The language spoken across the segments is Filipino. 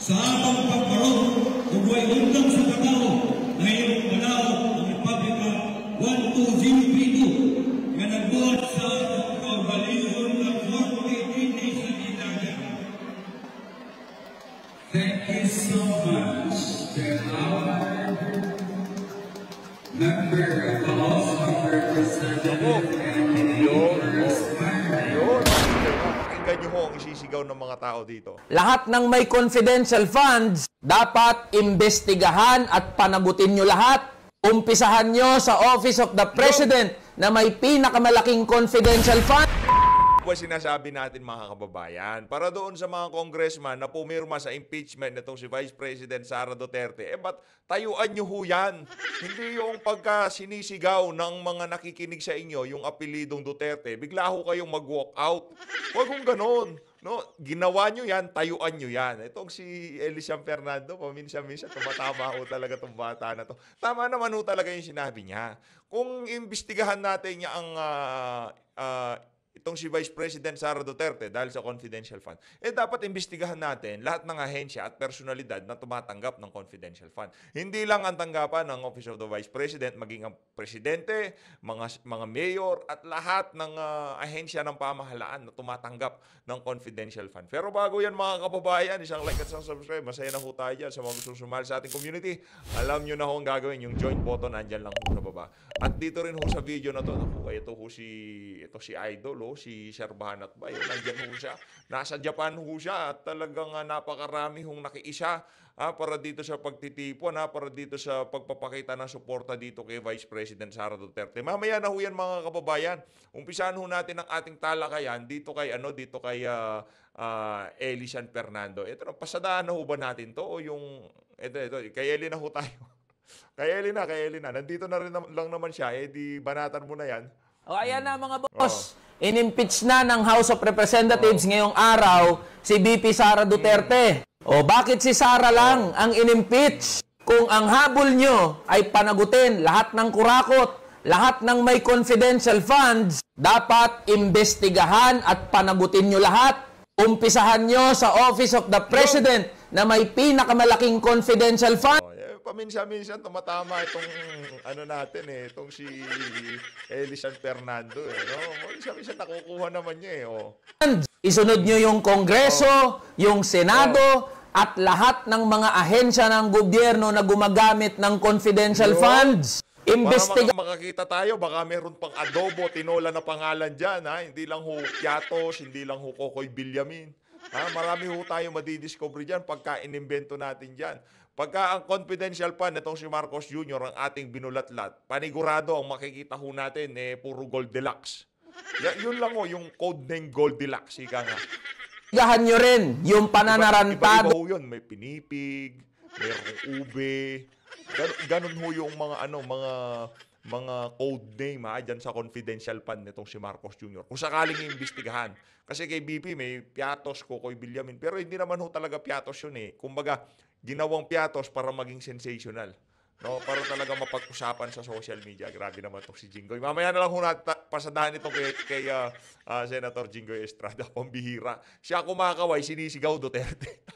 sa atong pagkaroon kung may undang sa katao na iyong manaw ang Republika 12032 nga nagbuhat sa kaugalihon ng 40 days na ilaga. Thank you so much to our member of the House of Representatives and Pakinggan nyo ho ang isisigaw ng mga tao dito. Lahat ng may confidential funds, dapat imbestigahan at panagutin nyo lahat. Umpisahan nyo sa Office of the President na may pinakamalaking confidential fund. Ano sinasabi natin mga kababayan? Para doon sa mga congressman na pumirma sa impeachment nitong si Vice President Sara Duterte, ba't tayuan nyo ho yan? Hindi yung pagka sinisigaw ng mga nakikinig sa inyo, yung apelidong Duterte, bigla ho kayong mag-walk out. Huwag kong ganon. No, ginawa nyo yan, tayuan nyo yan. Itong si Elisian Fernando, paminsan-minsan, tumatama ho talaga itong bata na to. Tama naman ho talaga yung sinabi niya. Kung imbestigahan natin niya ang itong si Vice President Sara Duterte dahil sa confidential fund, dapat imbestigahan natin lahat ng ahensya at personalidad na tumatanggap ng confidential fund. Hindi lang ang tanggapan ng Office of the Vice President, maging ang presidente, mga mayor, at lahat ng ahensya ng pamahalaan na tumatanggap ng confidential fund. Pero bago yan mga kababayan, isang like at isang subscribe. Masaya na ho tayo dyan sa mga gustong sumali sa ating community. Alam nyo na ho ang gagawin, yung join button, nandyan lang ho sa baba. At dito rin ho sa video na to, ito si Idol, si Sir Bahanat ba? Nandiyan ho siya. Nasa Japan ho siya at talagang napakarami hong nakiisa para dito sa pagtitipon, para dito sa pagpapakita ng suporta dito kay Vice President Sara Duterte. Mamaya na ho yan mga kababayan. Umpisahan ho natin ang ating talakayan dito kay Elisian Fernando. Ito na, pasadaan na ho ba natin to o yung ito kay Eli na ho tayo. Kay Eli na. Nandito na rin lang naman siya, di banatan mo na yan. O ayan na mga boss. Inimpeach na ng House of Representatives ngayong araw si VP Sara Duterte. O bakit si Sara lang ang inimpeach? Kung ang habol nyo ay panagutin lahat ng kurakot, lahat ng may confidential funds, dapat imbestigahan at panagutin nyo lahat. Umpisahan nyo sa Office of the President na may pinakamalaking confidential fund. Paminsan-minsan tumatama itong natin itong si Elisian Fernando Paminsan-minsan nakukuha naman niya Isunod nyo yung Kongreso, yung Senado, at lahat ng mga ahensya ng gobyerno na gumagamit ng confidential funds. Para makakita tayo, baka meron pang adobo, tinola na pangalan dyan. Hindi lang ho Piatos, hindi lang ho Kokoy Villamin. Marami ho tayo madidiscover dyan pagka inimbento natin dyan. Pagka ang confidential fund itong si Marcos Jr. ang ating binulatlat, panigurado ang makikita ho natin puro Goldilocks. Yun lang ho, yung code name Goldilocks. Ika nga. Gahan nyo rin yung pananarantado. Iba ho yun. May pinipig, may ube. Ganun ho yung mga code name dyan sa confidential fund nitong si Marcos Jr. Kung sakaling iimbestigahan. Kasi kay BP may Piatos, Kokoy Villamin. Pero hindi naman ho talaga Piatos yun Kumbaga, ginawang Piatos para maging sensational. Para talaga mapag-usapan sa social media. Grabe naman itong si Jinggoy. Mamaya na lang ho natin pasadahan ito kay Senator Jinggoy Estrada. Pambihira. Siya kumakaway, sinisigaw Duterte.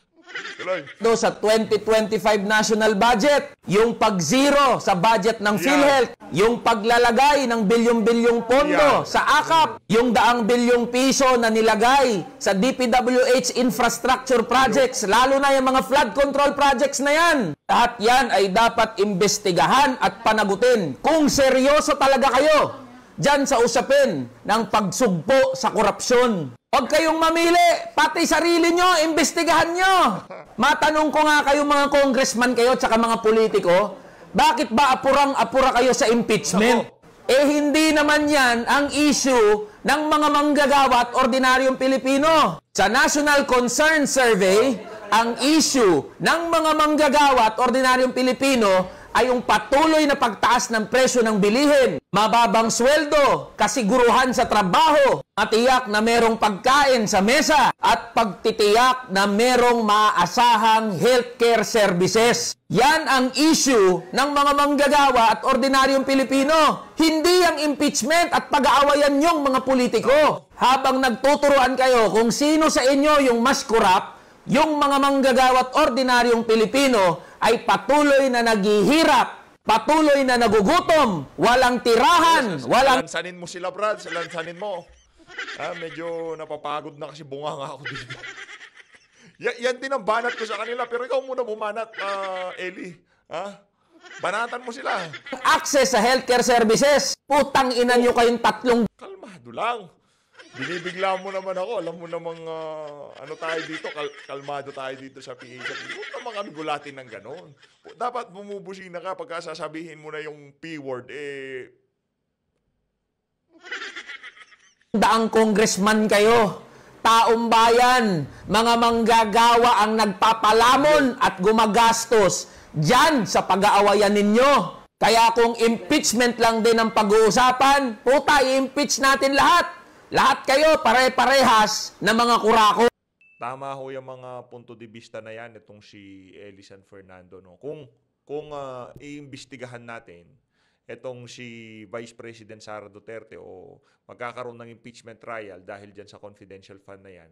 Sa 2025 national budget, yung pag-zero sa budget ng PhilHealth, yung paglalagay ng bilyong-bilyong pondo sa AKAP, yung daang bilyong piso na nilagay sa DPWH infrastructure projects, lalo na yung mga flood control projects na yan. Lahat yan ay dapat imbestigahan at panagutin kung seryoso talaga kayo dyan sa usapin ng pagsugpo sa korupsyon. Huwag kayong mamili, pati sarili nyo, imbestigahan nyo. Matanong ko nga kayo mga congressman kayo at saka mga politiko, bakit ba apurang-apura kayo sa impeachment? Hindi naman yan ang issue ng mga manggagawa at ordinaryong Pilipino. Sa National Concern Survey, ang issue ng mga manggagawa at ordinaryong Pilipino ay yung patuloy na pagtaas ng presyo ng bilihin, mababang sweldo, kasiguruhan sa trabaho, matiyak na merong pagkain sa mesa, at pagtitiyak na merong maaasahang healthcare services. Yan ang issue ng mga manggagawa at ordinaryong Pilipino. Hindi ang impeachment at pag-aawayan yung mga politiko. Habang nagtuturuan kayo kung sino sa inyo yung mas corrupt, yung mga manggagawa at ordinaryong Pilipino ay patuloy na naghihirap, patuloy na nagugutom, walang tirahan, walang... Lansanin mo sila, Brad. Lansanin mo. Medyo napapagod na kasi bunga nga ako dito. Yan din ang banat ko sa kanila. Pero ikaw muna bumanat, Eli. Banatan mo sila. access sa healthcare services. Putang ina nyo kayong tatlong Kalmado lang. Binibigla mo naman ako. Alam mo namang ano tayo dito, kalmado tayo dito sa PH. Huwag naman kami gulatin ng ganon. Dapat bumubusina ka pagka sasabihin mo na yung P-word, daang congressman kayo. Taong bayan, mga manggagawa ang nagpapalamon at gumagastos dyan sa pag-aawayan ninyo. Kaya kung impeachment lang din ang pag-uusapan, puta, i-impeach natin lahat. Lahat kayo, pare-parehas na mga kurako. tama ho yung mga punto de vista na yan, itong si Eli San Fernando. No? Kung iimbestigahan natin, itong si Vice President Sara Duterte o magkakaroon ng impeachment trial dahil dyan sa confidential fund na yan,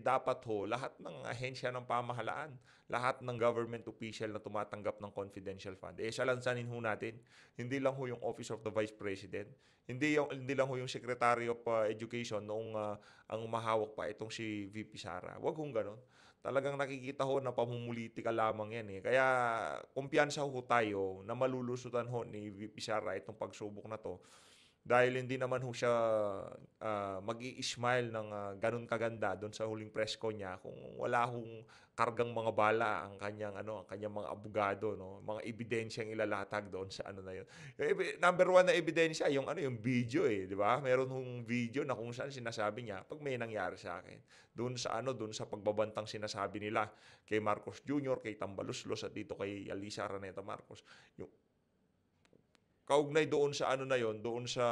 dapat ho, lahat ng ahensya ng pamahalaan, lahat ng government official na tumatanggap ng confidential fund, salansanin ho natin. Hindi lang ho yung Office of the Vice President, hindi lang ho yung Secretary of Education noong ang umahawak pa itong si VP Sara. Huwag hong ganon. Talagang nakikita ho na pamumulitika lamang yan. Kaya kumpiyansa ho tayo na malulusutan ho ni VP Sara itong pagsubok na to. Dahil hindi naman ho siya mag-i-smile ng ganun kaganda doon sa huling press ko niya kung wala hong kargang mga bala ang kanyang mga abogado, no, mga ebidensyang ilalatag doon sa ano na 'yon. Number one na ebidensya yung video di ba? Meron hong video na kung saan sinasabi niya pag may nangyari sa akin doon sa pagbabantang sinasabi nila kay Marcos Jr., kay Tambaluslos at dito kay Alisa Araneta Marcos. Yung kaugnay doon sa doon sa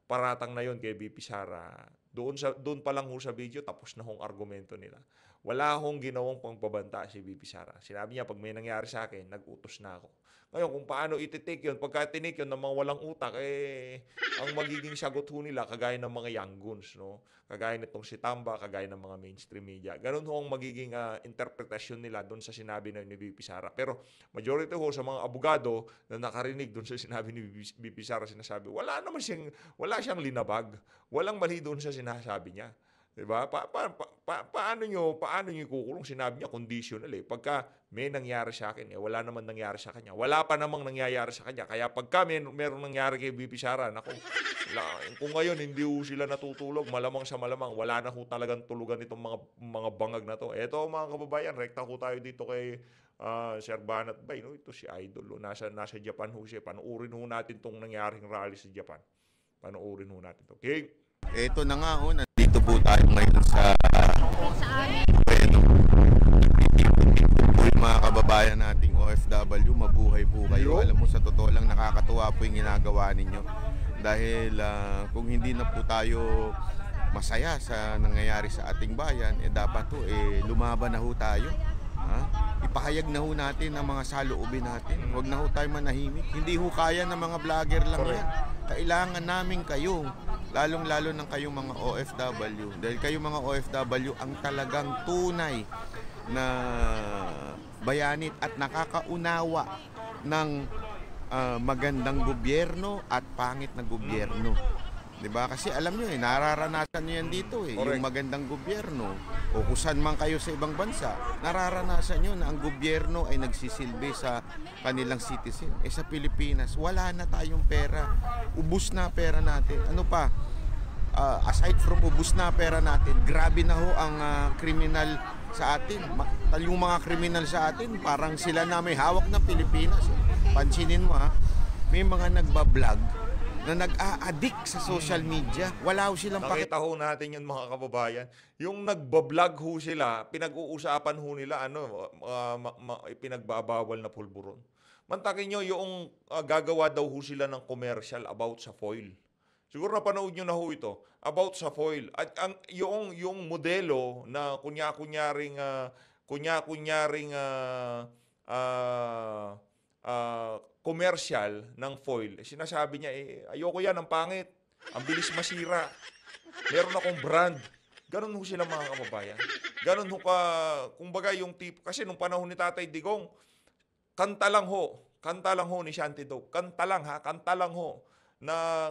paratang na yon kay VP Sara. Doon pa lang ho sa video tapos na hong argumento nila. Wala hong ginawang pagbabanta si VP Sara. Sinabi niya pag may nangyari sa akin, nag-utos na ako. Ngayon kung paano iti-take yun, pagka tinake yun ng mga walang utak, ang magiging sagot ho nila kagaya ng mga young guns, no? Kagaya nitong si Tamba, kagaya ng mga mainstream media. Ganun ho ang magiging interpretasyon nila doon sa sinabi ni VP Sara. Pero majority ho sa mga abogado na nakarinig doon sa sinabi ni VP Sara, sinasabi, wala siyang linabag. Walang mali doon sa sinasabi niya. Diba? Paano nyo kukulong? Sinabi niya conditional Pagka may nangyari sa akin, wala naman nangyari sa kanya. Wala pa namang nangyayari sa kanya. Kaya pagka meron nangyari kay VP Sara, naku, kung ngayon hindi sila natutulog, malamang sa malamang, wala na ho talagang tulugan itong mga bangag na to. Eto mga kababayan, rekta ho tayo dito kay Sir Banat Bay. No? Ito si Idol. Nasa Japan ho siya. Panuurin ho natin itong nangyaring rally sa Japan. Panuurin ho natin ito. Okay? Ito na nga nandito po tayo ngayon sa mga kababayan nating OFW, mabuhay po kayo. Alam mo, sa totoo lang nakakatuwa po yung ginagawa ninyo. Dahil kung hindi na po tayo masaya sa nangyayari sa ating bayan, dapat po lumaban na ho tayo. Ipahayag na ho natin ang mga saloobin natin. Huwag na ho tayo manahimik. Hindi ho kaya ng mga vlogger lang yan. Kailangan namin kayo, lalong-lalo ng kayong mga OFW. Dahil kayong mga OFW ang talagang tunay na bayanit at nakakaunawa ng magandang gobyerno at pangit na gobyerno. Diba? Kasi alam nyo nararanasan nyo yan dito yung magandang gobyerno o kung saan man kayo sa ibang bansa, nararanasan nyo na ang gobyerno ay nagsisilbi sa kanilang citizen. Sa Pilipinas, wala na tayong pera. Ubus na pera natin. Ano pa? Aside from ubus na pera natin, grabe na ho ang kriminal sa atin. Yung mga kriminal sa atin, parang sila na may hawak ng Pilipinas. Pansinin mo may mga nagbablog na nag-a-addict sa social media. Wala ho silang Nakita ho natin yun mga kababayan. Yung nagbablog ho sila, pinag-uusapan ho nila, pinagbabawal na pulburon. Mantakin nyo, yung gagawa daw ho sila ng commercial about sa foil. Siguro napanood nyo na ho ito, about sa foil. At yung modelo na kunyaring commercial ng foil, sinasabi niya ayoko yan, ang pangit, ang bilis masira, meron akong brand, Ganun ho sila mga kababayan. Ganun ho ka, kumbaga yung tipo, kasi nung panahon ni Tatay Digong, kanta lang ho ni Shanty Dog, kanta lang ho, na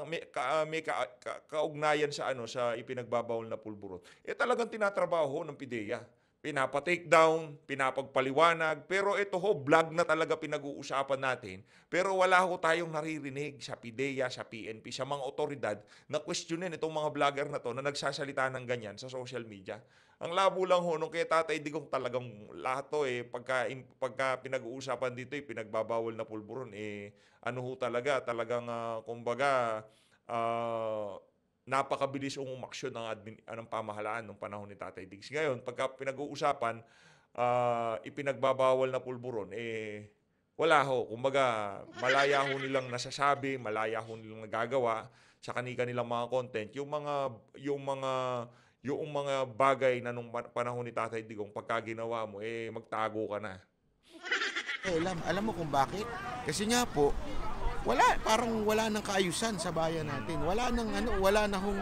kaugnayan sa sa ipinagbabawal na pulburon. Talagang tinatrabaho ho ng PIDEA. Pinapa-take down, pinapagpaliwanag, pero ito ho, vlog na talaga pinag-uusapan natin. Pero wala ho tayong naririnig sa PIDEA, sa PNP, sa mga otoridad na questionin itong mga vlogger na to na nagsasalita ng ganyan sa social media. Ang labo lang ho, nung kay Tatay Digong talagang lahat to pagka pinag-uusapan dito, pinagbabawal na pulburon, ano ho talagang kumbaga, napakabilis umaksyon ng pamahalaan nung panahon ni Tatay Diggs. Ngayon, pagka pinag-uusapan, ipinagbabawal na pulburon, wala ho. Kumbaga, malaya ho nilang nasasabi, malaya ho nilang nagagawa sa kanilang mga content. Yung mga bagay na nung panahon ni Tatay Digong, pagka ginawa mo, magtago ka na. Alam mo kung bakit? Kasi nga po, parang wala nang kaayusan sa bayan natin. Wala na hong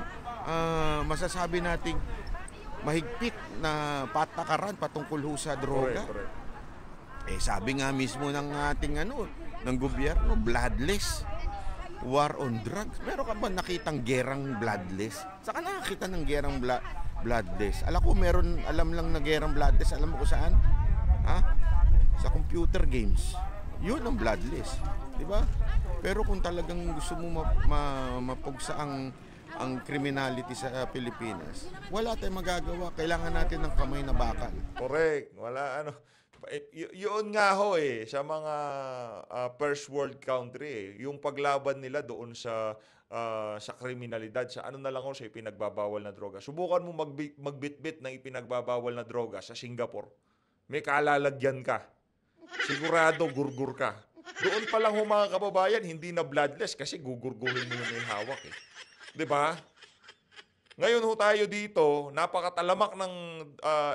masasabi nating mahigpit na patakaran patungkol ho sa droga. Correct. Sabi nga mismo ng ating ng gobyerno, bloodless. War on drugs. Meron ka ba nakitang gerang bloodless? Saka nakakita ng gerang bloodless. Alam lang na gerang bloodless. Alam mo kung saan? Sa computer games. Yun ang bloodless. Diba? Pero kung talagang gusto mo mapugsa ang criminality sa Pilipinas, wala tayong magagawa. Kailangan natin ng kamay na bakal. Correct. Wala yun nga ho sa mga first world country yung paglaban nila doon sa kriminalidad, sa na lang ho, sa ipinagbabawal na droga. Subukan mo magbitbit ng ipinagbabawal na droga sa Singapore. May kalalagyan ka. Sigurado gurgur ka. Doon pa lang ho mga kababayan, hindi na bloodless kasi gugurguhin mo yung may hawak 'Di ba? Ngayon ho tayo dito, napakatalamak ng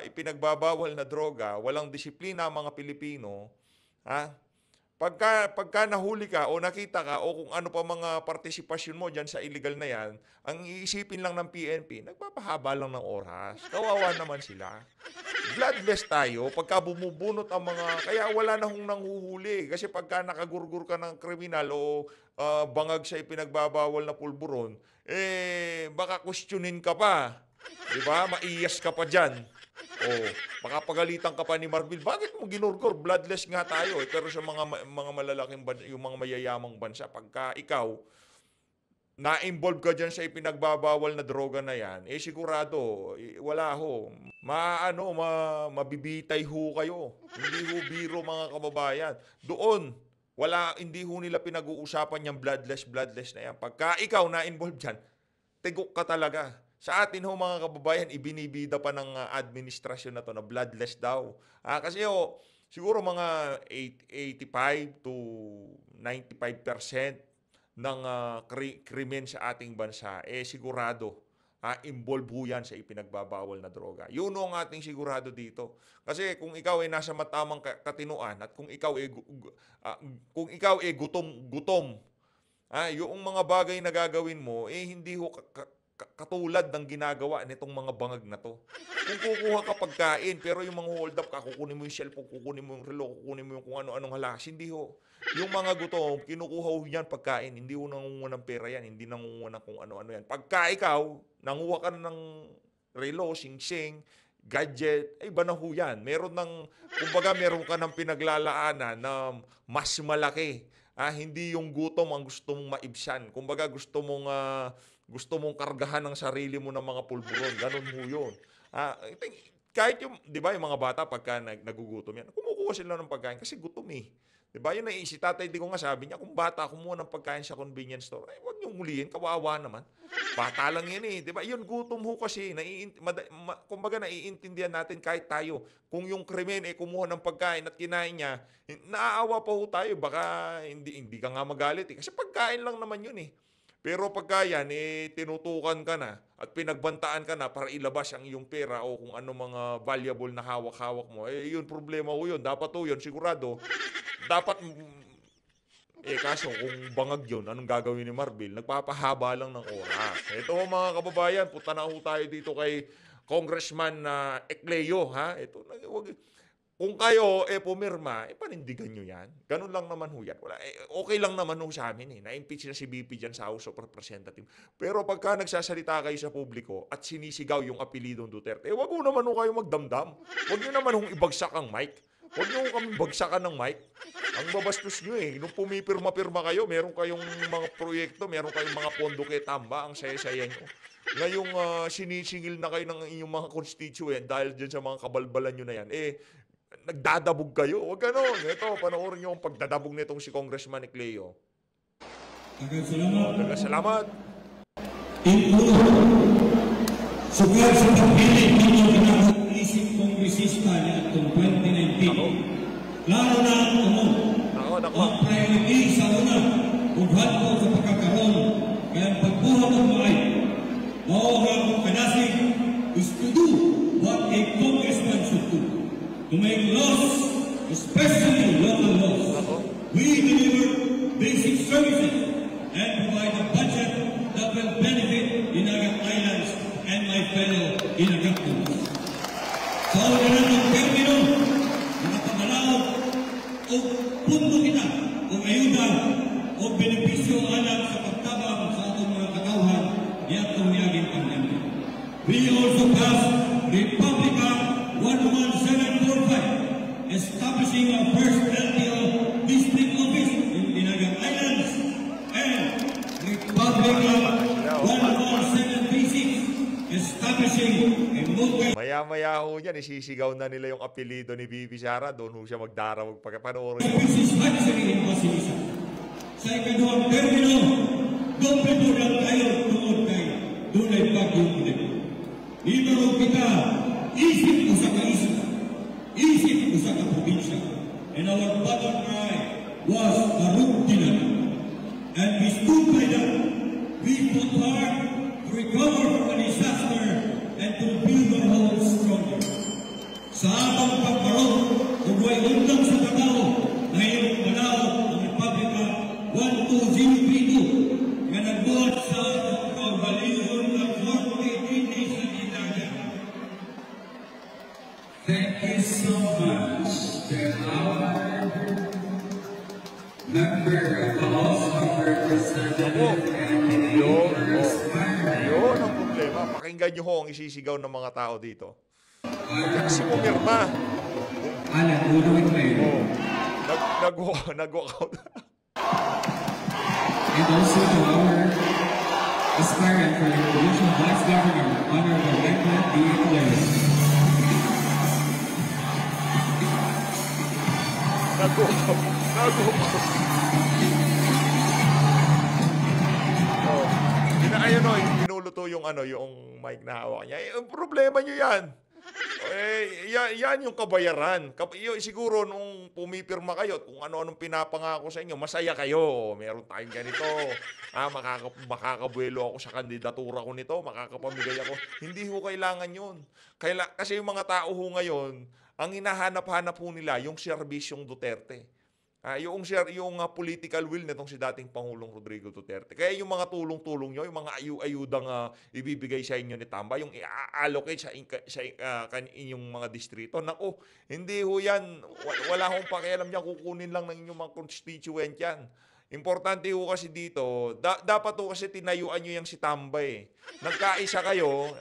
ipinagbabawal na droga, walang disiplina ang mga Pilipino. Pagka nahuli ka o nakita ka o kung ano pa mga partisipasyon mo dyan sa illegal na yan, ang iisipin lang ng PNP, nagpapahaba lang ng oras. Kawawa naman sila. Bloodless tayo pagka bumubunot ang mga... Kaya wala na hong nanghuhuli. Kasi pagka nakagurgur ka ng kriminal o bangag sa ipinagbabawal na pulburon, baka questionin ka pa. Diba? Maiyas ka pa dyan. Baka pagalitan ka pa ni Marbil, bakit mo ginurgur? Bloodless nga tayo. Pero sa mga malalaking bansa, yung mga mayayamang bansa, pagka ikaw na-involve ka dyan sa ipinagbabawal na droga na yan, sigurado, wala ho. Mabibitay ho kayo. Hindi ho biro mga kababayan. Doon, hindi ho nila pinag-uusapan yung bloodless na yan. Pagka ikaw na-involve dyan, tigok ka talaga. Sa atin ho mga kababayan, ibinibida pa ng administrasyon na to na bloodless daw. Kasi siguro mga 85 to 95% ng krimen sa ating bansa, sigurado, involved ho yan sa ipinagbabawal na droga. Yun ang ating sigurado dito. Kasi kung ikaw ay nasa matamang katinuan at kung ikaw ay gutom, yung mga bagay na gagawin mo, hindi ho katulad ng ginagawa nitong mga bangag na to. Kung kukuha ka pagkain, pero yung mga hold up ka, kukunin mo yung cellphone, kukunin mo yung relo, kukunin mo yung kung ano-anong halas, hindi ho. Yung mga gutom, kinukuha ho yan pagkain, hindi ho nangunguha ng pera yan, hindi nangunguha ng kung ano-ano yan. Pagka ikaw, nanguha ka ng relo, sing-sing, gadget, iba na ho yan. Meron ka ng pinaglalaanan na mas malaki. Hindi yung gutom ang gusto mong maibsan. Kumbaga gusto mong kargahan ng sarili mo ng mga pulburon. Ganun ho yun. Kahit yung, di ba, yung mga bata pagka nagugutom yan, kumukuha sila ng pagkain kasi gutom eh. Di ba, yun si Tatay Digong nga sabi niya, kung bata kumuha ng pagkain sa convenience store, huwag niyong hulihin, kawawa naman. Bata lang yan eh. Di ba, yun gutom ho kasi. Kumbaga naiintindihan natin kahit tayo. Kung yung krimen kumuha ng pagkain at kinain niya, naaawa pa ho tayo. Baka hindi ka nga magalit eh. Kasi pagkain lang naman yun eh. Pero pagka yan, tinutukan ka na at pinagbantaan ka na para ilabas ang iyong pera o kung ano mga valuable na hawak-hawak mo, yun problema ko yun. Dapat ho yun, sigurado. Dapat, kaso kung bangag yun, anong gagawin ni Marbil? Nagpapahaba lang ng oras. Ito mga kababayan, punta na ho tayo dito kay Congressman Ecleo, ha? Ito, kung kayo pumirma, panindigan nyo yan. Ganun lang naman ho yan. Wala, okay lang naman ho sa amin. Na-impeach na si BP dyan sa House of Representatives. Pero pagka nagsasalita kayo sa publiko at sinisigaw yung apelidong Duterte, wag ho naman ho kayo magdamdam. Wag nyo naman hong ibagsak ang mic. Huwag nyo kami bagsakan ng mic. Ang babastos nyo Nung pumipirma-pirma kayo, meron kayong mga proyekto, meron kayong mga pondo kay Tamba, ang saya-saya nyo. Ngayong sinisingil na kayo ng inyong mga constituent dahil dyan sa mga kabalbalan nyo na yan, nagdadabog kayo. Huwag ganon. Ito, panoorin nyo ang pagdadabog nitong si Congressman Ecleo. Salamat. Sugal sa pagpilit ninyo pinag-isip kongresista niya itong 2019. Klaro na ang priority sa una, ughan ko sa pagkakaroon, kaya ang pagbuhat ng maay. Mawag ang kanasig is to do what a congressman should do. To make laws, especially local laws. We deliver basic services and provide a budget that will benefit Dinagat Islands and my fellow Dinagatians. Sa ulinan ng termino, nakapagalaw o pundo kita o ayuda o benepisyo alam sa pagtabang sa atong mga katawhan ni atong niyaging pandemya. We also passed Republica 11745, establishing our first LTO district office in Dinagat Islands, and Republica 11736, establishing a mobile... Maya-maya ho yan, isisigaw na nila yung apelido ni Bibi Sara, doon ho siya magdarawag pagkapanoorin. ...services hatchery in Basilisa. Sa ikaduhang termino, doble po lang tayo tungod kay dunay bagyong ulit. Libero kita, isip ko sa kaisa, isip ko sa kaprobinsya, and our bottom cry was Karugtinan. And we stood by that. We fought hard to recover from the disaster and to build our homes stronger. Sa atong pagbarog, kung may undang sa katao, ngayong manaw ang Republika 12032 nga nagbuhat sa kabalihon ng 48 days sa Dinagat. Thank you so much to our member of the House of Representatives and Yun ang problema. Pakinggan nyo ho ang isisigaw ng mga tao dito. Kasi pumirma. Alan, unuin mo yun. Nag-walk out. And also to our aspirant for the Provincial Vice Governor, Honorable Edmund D. Ecleo. Nag-walk out. Ayun pinuluto yung yung mic na hawak niya. Ang problema niyo yan. Yan yung kabayaran. Siguro nung pumipirma kayo, kung ano-anong pinapangako sa inyo, masaya kayo. Meron tayong ganito. Makakabuelo ako sa kandidatura ko nito, makakapamigay ako. Hindi ho kailangan yun. Kasi yung mga tao ho ngayon, ang hinahanap-hanap ho nila, yung serbisyong Duterte. Yung political will nitong si dating Pangulong Rodrigo Duterte. Kaya yung mga tulong-tulong nyo, yung mga ayudang ibibigay sa inyo ni Tamba, yung i-allocate sa inyong mga distrito, naku, hindi ho yan, wala akong pakialam yan, kukunin lang ng inyong mga constituent yan. Importante ho kasi dito, dapat ho kasi tinayuan nyo yung si Tamba Nagkaisa kayo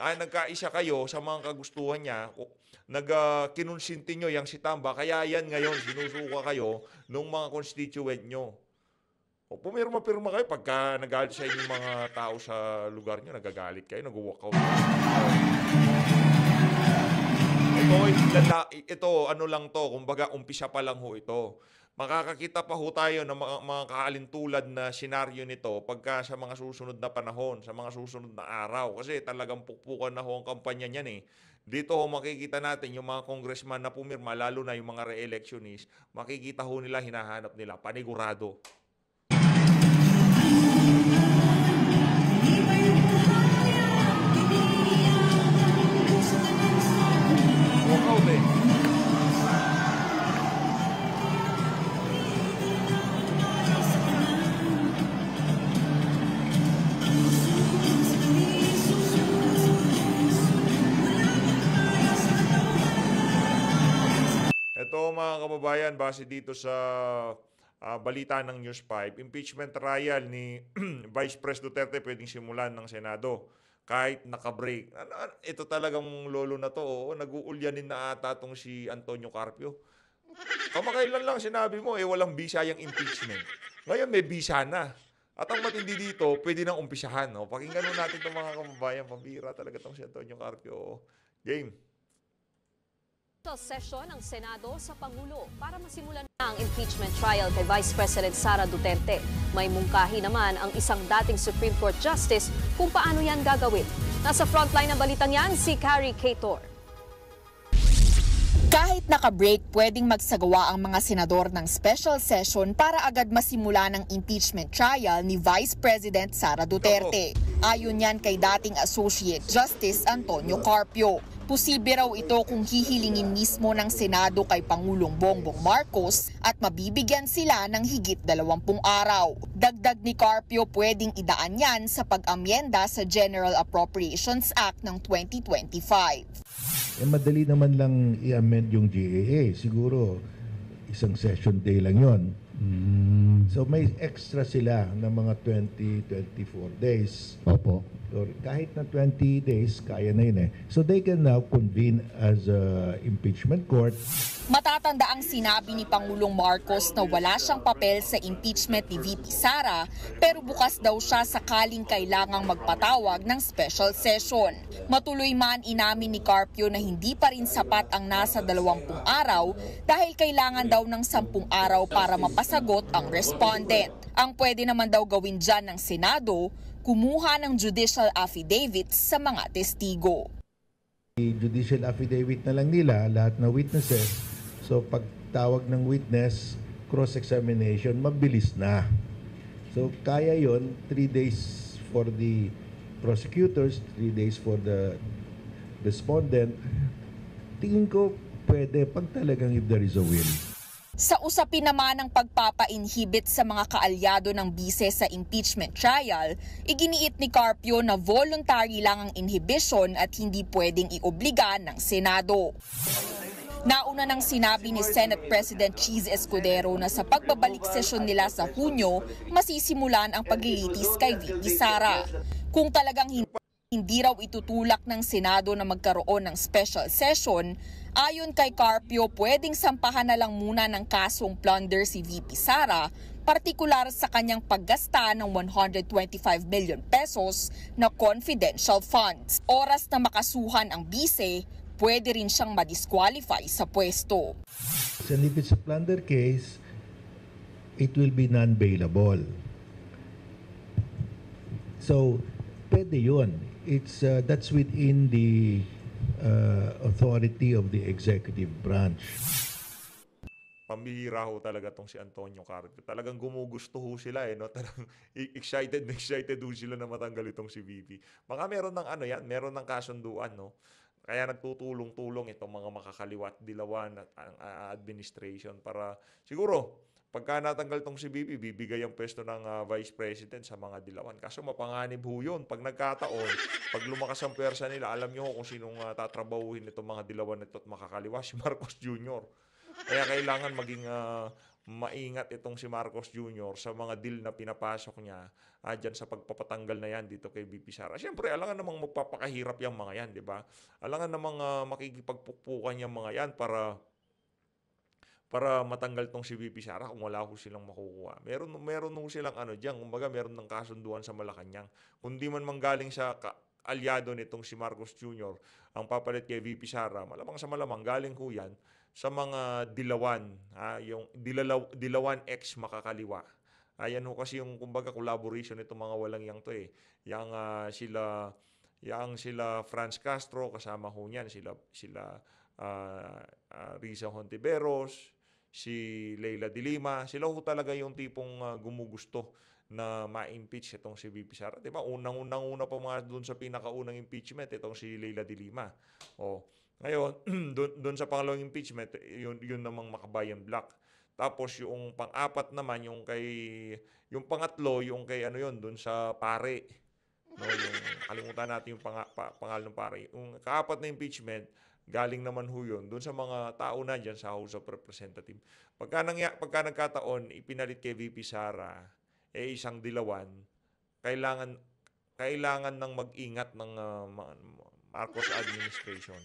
sa mga kagustuhan niya, kinonsinti nyo yung si Tamba, kaya yan ngayon, sinusuka kayo ng mga constituent nyo. O pumirma-pirma kayo, pagka nagalit sa inyong mga tao sa lugar nyo, nagagalit kayo, nag-walkout. Ito, ano lang to, kumbaga umpisa pa lang ho ito. Makakakita pa ho tayo ng mga kaalintulad na senaryo nito pagka sa mga susunod na panahon, sa mga susunod na araw. Kasi talagang pukpukan na ho ang kampanya niyan Dito ho makikita natin yung mga congressman na pumirma, lalo na yung mga re-electionist, makikita ho nila, hinahanap nila, panigurado. Walkout kababayan, base dito sa balita ng News 5, impeachment trial ni Vice President Duterte pwedeng simulan ng Senado kahit naka-break. Ito talagang lolo na to, nag-uulyanin na ata tong si Antonio Carpio. Kamakailan lang sinabi mo, walang bisa yung impeachment. Ngayon may bisa na. At ang matindi dito, pwede nang umpisahan. Pakinggan natin itong mga kababayan. Pambira talaga itong si Antonio Carpio. Game. Sa sesyon ng Senado sa Pangulo para masimulan na ang impeachment trial kay Vice President Sara Duterte. May mungkahi naman ang isang dating Supreme Court Justice kung paano yan gagawin. Nasa frontline ng balitang yan si Carrie Cator. Kahit naka-break, pwedeng magsagawa ang mga senador ng special session para agad masimula ng impeachment trial ni Vice President Sara Duterte. Ayon yan kay dating Associate Justice Antonio Carpio. Posible raw ito kung hihilingin mismo ng Senado kay Pangulong Bongbong Marcos at mabibigyan sila ng higit 20 araw. Dagdag ni Carpio, pwedeng idaan yan sa pag-amyenda sa General Appropriations Act ng 2025. Madali naman lang i-amend yung GAA. Siguro isang session day lang yon. So may extra sila ng mga 20-24 days. Opo. Or kahit na 20 days, kaya na yun eh. So they can now convene as a impeachment court. Matatanda ang sinabi ni Pangulong Marcos na wala siyang papel sa impeachment ni VP Sara, pero bukas daw siya sakaling kailangang magpatawag ng special session. Matuloy man inamin ni Carpio na hindi pa rin sapat ang nasa 20 araw dahil kailangan daw ng 10 araw para mapasagot ang respondent. Ang pwede naman daw gawin dyan ng Senado, kumuha ng judicial affidavits sa mga testigo. Judicial affidavit na lang nila, lahat na witnesses. So pagtawag ng witness, cross-examination, mabilis na. So kaya yon 3 days for the prosecutors, 3 days for the respondent. Tingin ko pwede pag talagang if there is a will. Sa usapin naman ng pagpapa-inhibit sa mga kaalyado ng bise sa impeachment trial, iginiit ni Carpio na voluntary lang ang inhibition at hindi pwedeng iobliga ng Senado. Nauna nang sinabi ni Senate President Cheese Escudero na sa pagbabalik sesyon nila sa Hunyo, masisimulan ang paglilitis kay VP Sara. Kung talagang hindi raw itutulak ng Senado na magkaroon ng special session, ayon kay Carpio, pwedeng sampahan na lang muna ng kasong plunder si VP Sara, partikular sa kanyang paggasta ng 125 million pesos na confidential funds. Oras na makasuhan ang bise, pwede rin siyang madisqualify sa pwesto. And if it's a plunder case, it will be non-bailable. So, pwede yun. That's within the authority of the executive branch. Pambihira ho talaga tong si Antonio Carpio. Talagang gumugusto ho sila no? Talagang excited ho sila na matanggal itong si VP. Baka meron ng meron ng kasunduan, no? Kaya nagtutulong-tulong itong mga makakaliwat, dilawan at administration para siguro pagka natanggal tong si VP, bibigay ang pwesto ng Vice President sa mga dilawan. Kaso mapanganib ho yun. Pag nagkataon, pag lumakas ang pwersa nila, alam nyo kung sinong tatrabahuhin itong mga dilawan nito at makakaliwa, si Marcos Jr. Kaya kailangan maging maingat itong si Marcos Jr. sa mga deal na pinapasok niya dyan sa pagpapatanggal na yan dito kay VP Sara. Siyempre, alangan namang magpapakahirap yung mga yan, di ba? Alangan namang makikipagpukpukan yung mga yan para matanggal tong si VP Sara kung wala ho silang makukuha. Meron ho silang diyan, kumbaga meron ng kasunduan sa Malacanang. Kung di man manggaling sa alyado nitong si Marcos Jr. ang papalit kay VP Sara, malamang sa malamang galing ho yan sa mga dilawan, yung dilawan X makakaliwa. Ayan ho kasi yung kumbaga collaboration nitong mga walang yang to eh. Yang sila Franz Castro, kasama ho niyan, sila Risa Hontiveros, si Leila de Lima, sila ho talaga yung tipong gumugusto na ma-impeach itong si VP Sara. Diba? Unang-una pa mga doon sa pinakaunang impeachment, itong si Leila de Lima. Ngayon, doon sa pangalawang impeachment, yun namang Makabayan Black. Tapos yung pang-apat naman, yung pangatlo, yung kay doon sa pare. No, yung kalimutan natin yung pangalan ng pare. Yung kaapat na impeachment galing naman ho yun doon sa mga tao na dyan sa House of Representatives. Pagka nagkataon, ipinalit kay VP Sara, isang dilawan, kailangan ng mag-ingat ng Marcos administration.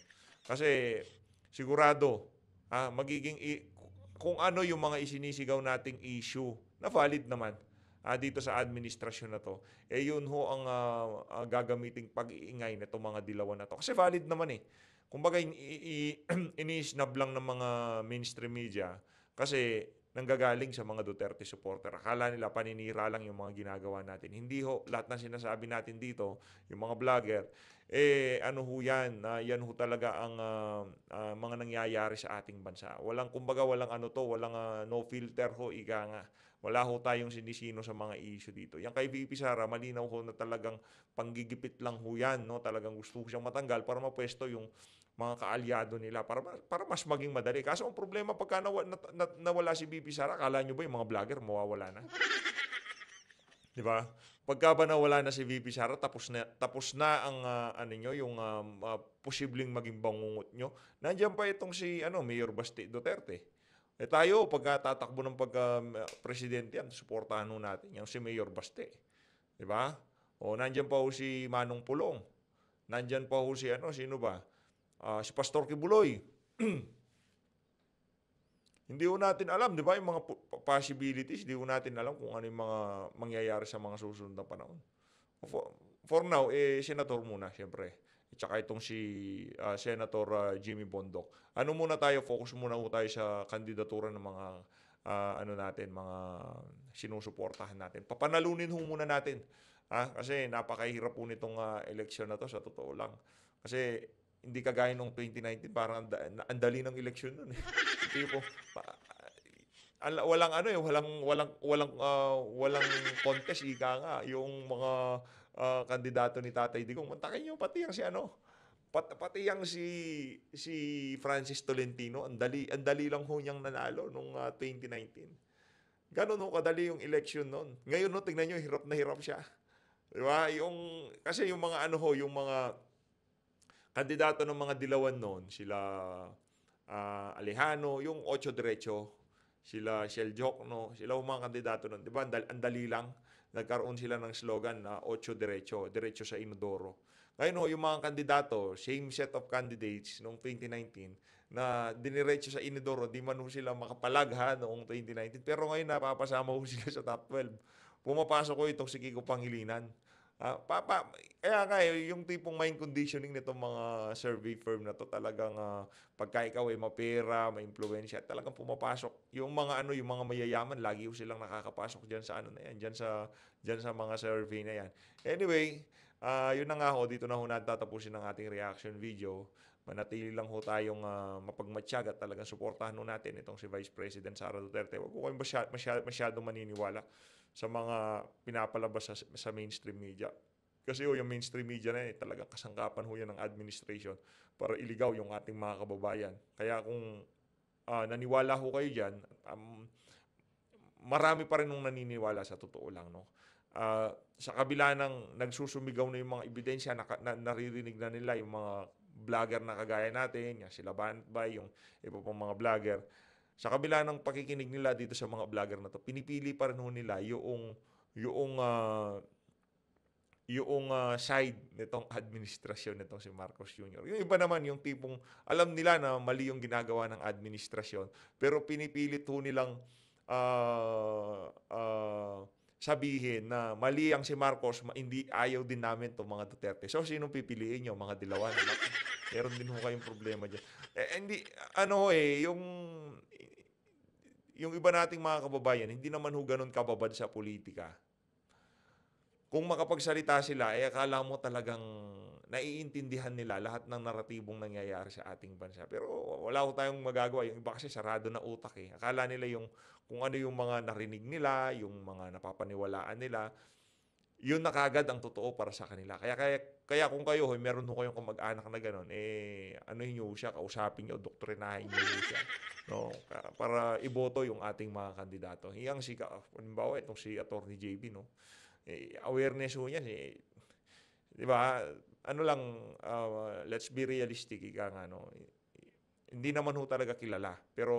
Kasi sigurado, kung ano yung mga isinisigaw nating issue na valid naman dito sa administrasyon na to, yun ho ang gagamiting pag-iingay na itong mga dilawan na to. Kasi valid naman eh. Kumbaga, ini-snub lang ng mga mainstream media kasi nanggagaling sa mga Duterte supporter. Akala nila paninira lang yung mga ginagawa natin. Hindi ho, lahat ng sinasabi natin dito, yung mga vlogger, ano ho yan, yan ho talaga ang mga nangyayari sa ating bansa. Walang no filter ho, ika nga. Wala ho tayong sinisino sa mga issue dito. Yung kay VP Sara, malinaw ho na talagang panggigipit lang ho yan. No? Talagang gusto siyang matanggal para mapwesto yung mga kaalyado nila para mas maging madali. Kaso ang problema pagka nawala si VP Sara, akala nyo ba yung mga vlogger mawawala na? Di ba? Pagka ba nawala na si VP Sara, tapos na ang yung posibleng maging bangungot nyo. Nandiyan pa itong si Mayor Basti Duterte. Tayo, pagka tatakbo ng pagka-presidente yan, suportahan ho natin yung si Mayor Basti. Di ba? O nandiyan pa ho si Manong Pulong. Nandiyan pa ho si sino ba? Si Pastor Kibuloy. Hindi ho natin alam, di ba, yung mga possibilities, hindi ho natin alam kung ano yung mga mangyayari sa mga susunod na panahon. For now, senator muna, syempre. At saka itong si Senator Jimmy Bondoc. Focus muna ho tayo sa kandidatura ng mga mga sinusuportahan natin. Papanalunin ho muna natin. Kasi napakahirap po nitong eleksyon na to, sa totoo lang. Kasi hindi kagaya nung 2019, parang ang dali ng eleksyon nun eh. Tipo, walang contest, ika nga. Yung mga kandidato ni Tatay Digong, mantakin nyo pati yung pati yung si Francis Tolentino, ang dali lang ho niyang nanalo nung 2019. Ganon ho kadali yung election noon. Ngayon ho, tingnan nyo, hirap na hirap siya. Diba? Kasi yung mga yung mga kandidato ng mga dilawan noon, sila Alejano, yung 8 Diretso, sila Shell Jokno, sila yung mga kandidato noon. Diba? Ang dali lang. Nagkaroon sila ng slogan na 8 Diretso, Diretso sa Inodoro. Ngayon yung mga kandidato, same set of candidates noong 2019, na diniretso sa Inodoro, di man sila makapalag noong 2019. Pero ngayon napapasama sila sa top 12. Pumapasok ko itong si Kiko Pangilinan. Kaya nga yung tipong mind conditioning nitong mga survey firm na to, talagang pagka ikaw ay mapera, may impluwensya, talagang pumapasok. Yung mga yung mga mayayaman, lagi silang nakakapasok diyan sa na yan, diyan sa mga survey na yan. Anyway, yun na nga ho, dito na ho natatapusin ang ating reaction video. Manatili lang ho tayong mapagmatsyag at talagang suportahan ho natin itong si Vice President Sara Duterte. Huwag ko kayong masyado maniniwala sa mga pinapalabas sa mainstream media. Kasi yung mainstream media na talagang kasangkapan ho yan ng administration para iligaw yung ating mga kababayan. Kaya kung naniwala ho kayo dyan, marami pa rin nung naniniwala, sa totoo lang. No? Sa kabila ng nagsusumigaw na yung mga ebidensya, naririnig na nila yung mga vlogger na kagaya natin, yung sila Bantbay, yung iba pang mga vlogger. Sa kabila ng pakikinig nila dito sa mga vlogger na to, pinipili pa rin ho nila yung side nitong administrasyon nitong si Marcos Jr. Yung iba naman, yung tipong alam nila na mali yung ginagawa ng administrasyon, pero pinipilit ho nilang sabihin na mali ang si Marcos, hindi ayaw din namin itong mga Duterte. So, sinong pipiliin nyo? Mga dilawan. Meron din ho kayong problema dyan. Yung iba nating mga kababayan, hindi naman ho ganun kababad sa politika. Kung makapagsalita sila, akala mo talagang naiintindihan nila lahat ng naratibong nangyayari sa ating bansa. Pero wala ho tayong magagawa. Yung iba kasi sarado na utak eh. Akala nila kung ano yung mga narinig nila, yung mga napapaniwalaan nila, yun na kagad ang totoo para sa kanila. Kaya kung kayo, meron ho kayong kamag-anak na gano'n, nyo siya, kausapin nyo, doktrinahin nyo siya. No? Para iboto yung ating mga kandidato. Halimbawa, itong si Atty. JB, no? Awareness ho yan. Di ba? Ano lang, let's be realistic, ika nga, no? Hindi naman ho talaga kilala. Pero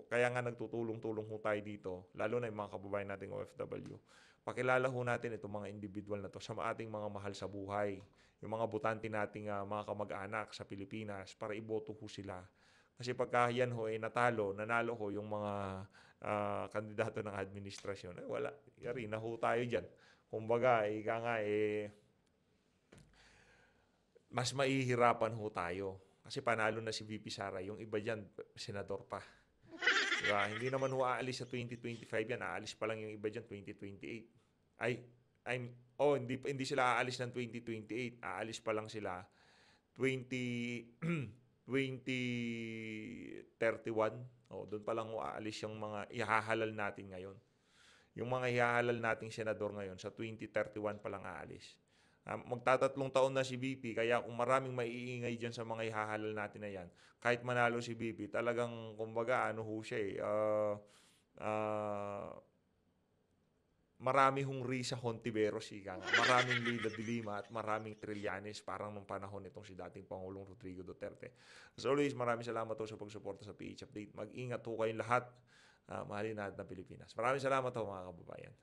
kaya nga nagtutulong-tulong ho tayo dito, lalo na yung mga kababayan nating OFW. Pakilala ho natin itong mga individual na to sa ating mga mahal sa buhay. Yung mga butante nating mga kamag-anak sa Pilipinas para iboto ho sila. Kasi pagka yan ho nanalo ho yung mga kandidato ng administrasyon, wala. Yari na ho tayo dyan. Kumbaga, ika nga mas mahihirapan ho tayo. Kasi panalo na si VP Sara, yung iba dyan, senador pa. Diba? Hindi naman ho aalis sa 2025 yan, aalis pa lang yung iba dyan 2028. Hindi sila aalis ng 2028, aalis pa lang sila 2031. Doon pa lang ho aalis yung mga ihahalal natin ngayon. Yung mga ihahalal nating senador ngayon, sa 2031 pa lang aalis. Magtatatlong taon na si VP, kaya kung maraming maiingay dyan sa mga ihahalal natin na yan, kahit manalo si VP, talagang kumbaga ho siya marami hong Risa Hontiveros, maraming Leila de Lima at maraming Trillanes parang nung panahon nitong si dating Pangulong Rodrigo Duterte. As always, maraming salamat po sa pagsuporta sa PH Update. Mag-ingat po kayong lahat. Mahalin natin ang Pilipinas. Maraming salamat po mga kababayan.